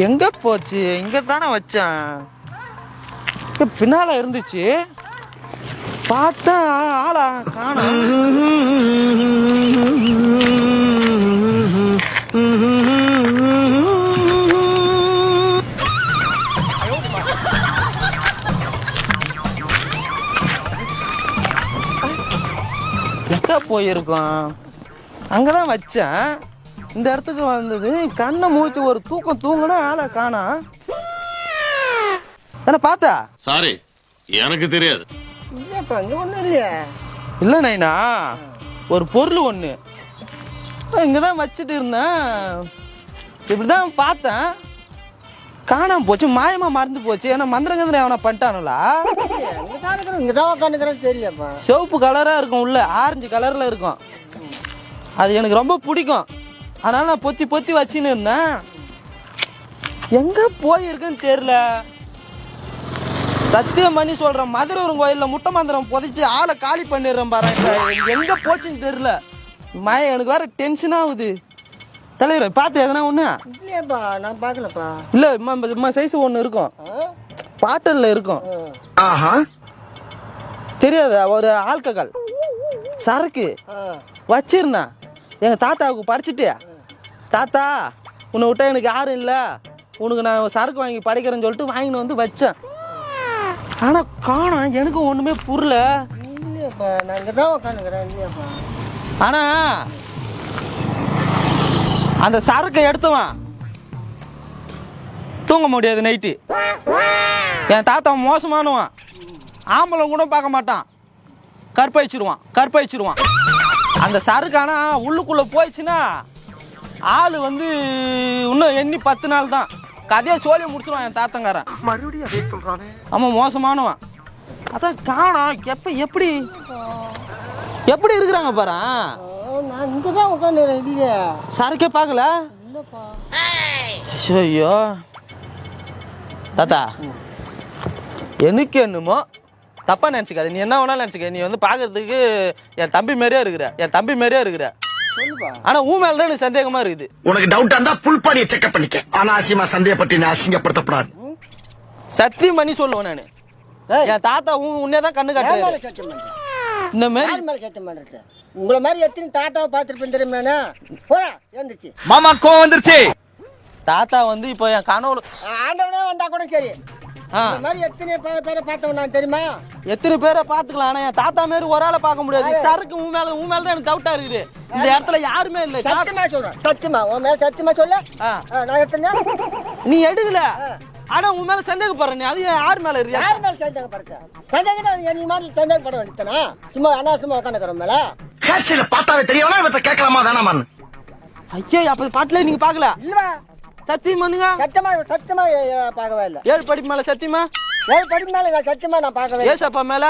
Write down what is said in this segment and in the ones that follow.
எங்க போச்சு? இங்க தானே வச்சேன். பின்னால இருந்துச்சு, பார்த்தா ஆளா காணோம். எங்க போயிருக்கோம்? அங்கதான் வச்சேன். இந்த இடத்துக்கு வந்தது, கண்ணை மூச்சு ஒரு தூக்கம் தூங்கினா ஆளை காணா. தானே பார்த்தா? சாரி, எனக்கு தெரியாது. இல்லப்பா, அங்க ஒண்ணும் இல்லையா? இல்ல நைனா, ஒரு பொருள் ஒண்ணு இங்கதான் வச்சுட்டு இருந்தேன். இப்படிதான் பார்த்தேன், காணாம போச்சு, மாயமா மறந்து போச்சு. ஏன்னா மந்திரங்கந்திரம் அவனை பண்ணிட்டானுங்களா? இங்கதான் உட்காந்துக்கிறேன் தெரியலப்பா. சிவப்பு கலரா இருக்கும், உள்ள ஆரஞ்சு கலர்ல இருக்கும். அது எனக்கு ரொம்ப பிடிக்கும், அதனால நான் பொத்தி பொத்தி வச்சுன்னு இருந்தேன். எங்க போயிருக்குன்னு தெரியல. சத்தியம் பண்ணி சொல்றேன், மதுரவரம் கோயில்ல முட்டை மந்திரம் புதைச்சு ஆளை காலி பண்ணிடுறேன் பாரு. எங்க போச்சுன்னு தெரியல. மய எனக்கு வேற டென்ஷன் ஆகுது. தலைவர் பார்த்து எதனா ஒண்ணு இல்லையாப்பா? நான் பாக்கலப்பா. இல்ல இம்மா சைஸ் ஒண்ணு இருக்கும், பாட்டல்ல இருக்கும். தெரியாது, ஒரு ஆல்கஹால் சரக்கு வச்சிருந்தேன். எங்க தாத்தாவுக்கு படிச்சுட்டு, தாத்தா உன்னை விட்டா எனக்கு யாரும் இல்ல, உனக்கு நான் சரக்கு வாங்கி படிக்கிறேன்னு சொல்லிட்டு வாங்கின்னு வந்து வச்சேன். ஆனா காணோம், எனக்கு ஒண்ணுமே புரியல. இல்லையாப்பா, நான் இங்கதான் உட்காந்துக்கிறேன். இல்லையாப்பா. ஆனா அந்த சரக்கை எடுத்துவான் தூங்க முடியாது நைட்டு. என் தாத்தா மோசமானவான், ஆம்பளை கூட பார்க்க மாட்டான், கற்பழிச்சிருவான். அந்த சரக்கு ஆனா உள்ளுக்குள்ள போயிடுச்சுன்னா ஆளு வந்து இன்னும் எண்ணி 10 நாள் தான், கதையை சொல்லி முடிச்சிருவான் என் தாத்தங்காரன். மறுபடியும் அதே சொல்றானே. ஆமா, மோசமானவன். அதான் காணோம். எப்படி இருக்கிறாங்க பாரு. நான் இங்கதான் உட்காந்துக்கிறேன். இல்லையா? சரக்கே பார்க்கல. இல்லப்பா. ஐயோ தாத்தா, எனக்கு என்னமோ தப்பா நினைச்சுக்காது. நீ என்ன வேணாலும் நினைச்சுக்க. நீ வந்து பாக்குறதுக்கு என் தம்பி மாதிரியே இருக்கிற. சொல்லுப்பா. ஆனா உன் மேலதான் எனக்கு சந்தேகமா இருக்குது. உனக்கு டவுட்டா இருந்தா புல் பாடியை செக்அப் பண்ணிக்க. அனாவசியமா சந்தேகப்பட்டு நீ அசிங்கப்படுத்தப்படாது. சத்தியம் பண்ணி சொல்லுவேன் நானு. என் தாத்தா உன்னேதான் கண்ணு காட்டுறாரு. இந்த மாதிரி உங்களை மாதிரி எத்தனை தாத்தாவை பார்த்துருப்பேன் தெரியுமா? போடா எழுந்துச்சு. மாமா கோவம் வந்துருச்சு. தாத்தா வந்து இப்போ என் கனவுல ஆண்டவனே வந்தா கூட சரி. இந்த மாதிரி எத்தனை பேரை பார்த்தவன் நான் தெரியுமா? எத்தனை பேரை பாத்துக்கலாம், ஆனா என் தாத்தா மாதிரி ஒரு ஆளை பார்க்க முடியாது. சரக்கு உன் மேலதான் எனக்கு டவுட்டா இருக்குது. இந்த இடத்துல யாருமே இல்ல. சத்தியமா சொல்றேன், சத்தியமா உன் மேல சத்தியமா சொல்ல. நான் எத்தனை நீ எடுக்கல, ஆனா உன் மேல சந்தேகப்படுற. அது யார் மேல இருக்கு? யார் மேல சந்தேகப்படுறேன்? சந்தேகம் நீ மாதிரி சந்தேகப்பட வேண்டியதானா? சும்மா அனாவசியமா உட்காந்துக்கிற மேல காட்சியில பார்த்தாவே தெரியவனா இவத்தை கேட்கலாமா வேணாமான்னு. ஐயோ, அப்ப பாட்டுல நீங்க பாக்கல? இல்லவா? சத்தியம் பண்ணுங்க. சத்தியமா பார்க்கவே இல்லை. 7 படிப்பு மேல சத்தியமா? 7 படிப்பு மேல நான் சத்தியமா நான் பார்க்கவே இல்லை. ஏசப்பா மேல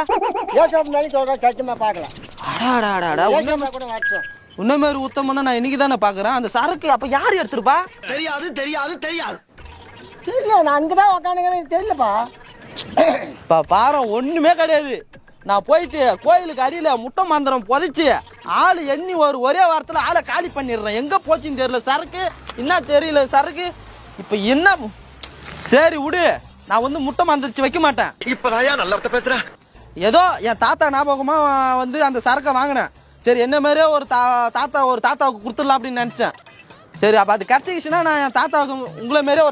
சொல்றேன், சத்தியமா பார்க்கல. கூட வாட்சோம் உன்ன மாதிரி உத்தமன்னா நான் இன்னைக்கு தானே பாக்குறேன். அந்த சரக்கு அப்ப யாரு எடுத்துருப்பா? தெரியாது. தெரியல, நான் அங்கதான் உட்காந்துக்கிறேன். தெரியலப்பா. பாரு, ஒண்ணுமே கிடையாது. நான் போயிட்டு கோயிலுக்கு அடியில முட்டை மந்திரம் புதைச்சு ஆளு எண்ணி ஒரே வாரத்துல ஆளை காலி பண்ணிடுறேன். எங்க போச்சுன்னு தெரியல சரக்கு, என்ன தெரியல சரக்கு. இப்ப என்ன? சரி விடு, நான் வந்து முட்டை மந்திரிச்சு வைக்க மாட்டேன். இப்பதான் நல்ல பேசுற. ஏதோ என் தாத்தா ஞாபகமா வந்து அந்த சரக்கை வாங்கினேன். சரி, என்ன மாதிரியே ஒரு தாத்தாவுக்கு கொடுத்துடலாம் அப்படின்னு நினைச்சேன். சரி, அப்ப அது கிடைச்சிச்சுன்னா நான் என் தாத்தாவுக்கு உங்களை மாரியே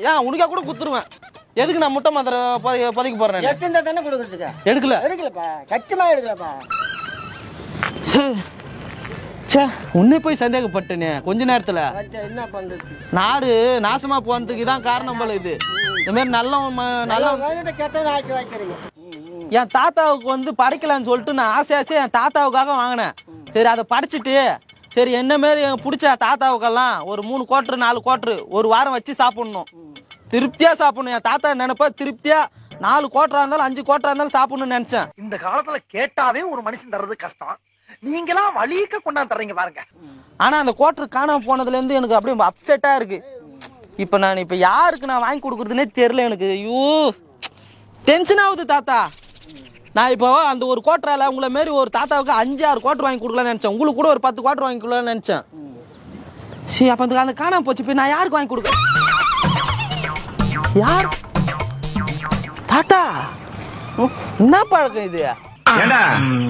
ஏன் உனக்கா கூட கொடுத்துருவேன். எதுக்கு நான் முட்டை மந்திரம் புதைக்க போறேன்? தானே கொடுக்கறதுக்கு எடுக்கலப்பா. சத்தியமா எடுக்கலப்பா. உன்னை போய் சந்தேகப்பட்டேனே கொஞ்ச நேரத்துல. என்ன பண்றது? நாடு நாசமா போனதுக்கு தான் காரணம் போல இது. இந்த மாதிரி நல்ல கேட்டவன் ஆக்கி வைக்கிறீங்க. என் தாத்தாவுக்கு வந்து படைக்கலான்னு சொல்லிட்டு நான் ஆசையா என் தாத்தாவுக்காக வாங்கினேன். சரி, அதை படிச்சுட்டு சரி என்ன மாரி பிடிச்ச தாத்தாவுக்கெல்லாம் ஒரு 3 குவார்டர் 4 குவார்டர் ஒரு வாரம் வச்சு சாப்பிடணும், திருப்தியா சாப்பிடணும். என் தாத்தா நினைப்பா திருப்தியா 4 குவார்டரா இருந்தாலும் 5 குவார்டரா இருந்தாலும் சாப்பிடணும்னு நினைச்சேன். இந்த காலத்துல கேட்டாவே ஒரு மனுஷன் தர்றது கஷ்டம், நீங்களாம் வலிக்க கொண்டாந்து தர்றீங்க பாருங்க. ஆனா அந்த குவார்டர் காணாம போனதுல இருந்து எனக்கு அப்படியே அப்செட்டா இருக்கு. இப்ப யாருக்கு நான் வாங்கி கொடுக்கறதுனே தெரியல எனக்கு. ஐயோ, டென்ஷன் ஆகுது தாத்தா. நான் இப்போ அந்த ஒரு குவார்டரால உங்களை மாரி ஒரு தாத்தாவுக்கு 5-6 குவார்டர் வாங்கி கொடுக்கலாம்னு நினைச்சேன். உங்களுக்கு கூட ஒரு 10 குவார்டர் வாங்கி கொடுக்கலாம்னு நினைச்சேன். சரி, அப்ப அந்த காணாம போச்சு. போய் நான் யாருக்கு வாங்கி கொடுக்க? யார் தாத்தா என்ன பழக்கம் இது? ஏண்டா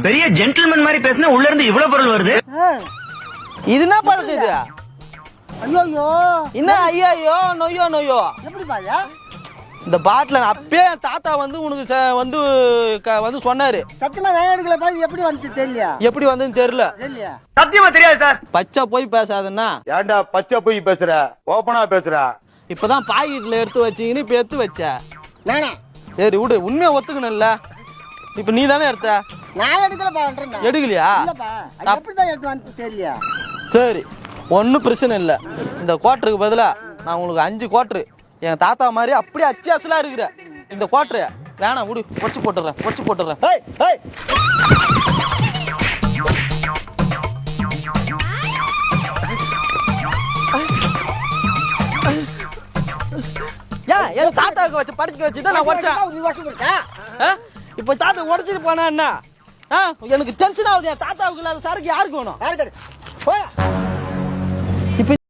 பெரிய ஜென்டில்மேன் மாதிரி பேசினா உள்ள இருந்து இவ்வளவு பொருள் வருது. இது என்ன பழக்கம் இது? ஐயோ என்ன ஐயோ நொய்யோ நொய்யோ? எப்படி பாயா இந்த பாட்டில அப்பயே தாத்தா வந்து உனக்கு வந்து வந்து சொன்னாரு. சத்தியமா நான் எடுக்கல பாரு, எப்படி வந்து தெரியலையா? எப்படி வந்ததுன்னு தெரியல. தெரியலையா? சத்தியமா தெரியாது சார். பச்சை போய் பேசாதன்னா ஏன்டா பச்சை போய் பேசுற, ஓப்பனா பேசுற. இப்பதான் பாக்கெட்ல எடுத்து வச்சீங்கன்னு இப்ப எடுத்து வச்ச. நானா? சரி விடு, உண்மையா ஒத்துக்கணும்ல. இப்ப நீ தானே எடுத்த. நான் எடுக்கல பான்றேன். எடுக்கலையா? இல்லப்பா, அது எப்படி தான் எடுத்து வந்து தெரியலையா? சரி ஒன்னும் பிரச்சனை இல்ல. இந்த குவார்டருக்கு பதிலா நான் உங்களுக்கு 5 குவார்டரு என் தாத்தா மாதிரி அப்படியே அச்சு அசலா இருக்கிற இந்த குவார்டரு வேணாம் விடு, பொடிச்சு போட்டுறேன். ஏய் ஏய் ஏன் என் தாத்தாவுக்கு வச்சு படிக்க வச்சுதான் நான் உடச்சேன். நீ வாஷ் பண்ணா? இப்ப தாத்தா உடச்சிட்டு போனா என்ன? எனக்கு டென்ஷன் ஆகுது. என் தாத்தாவுக்கு இல்லாத சரக்கு யாருக்கு வேணும்? யாருக்கு? போடா.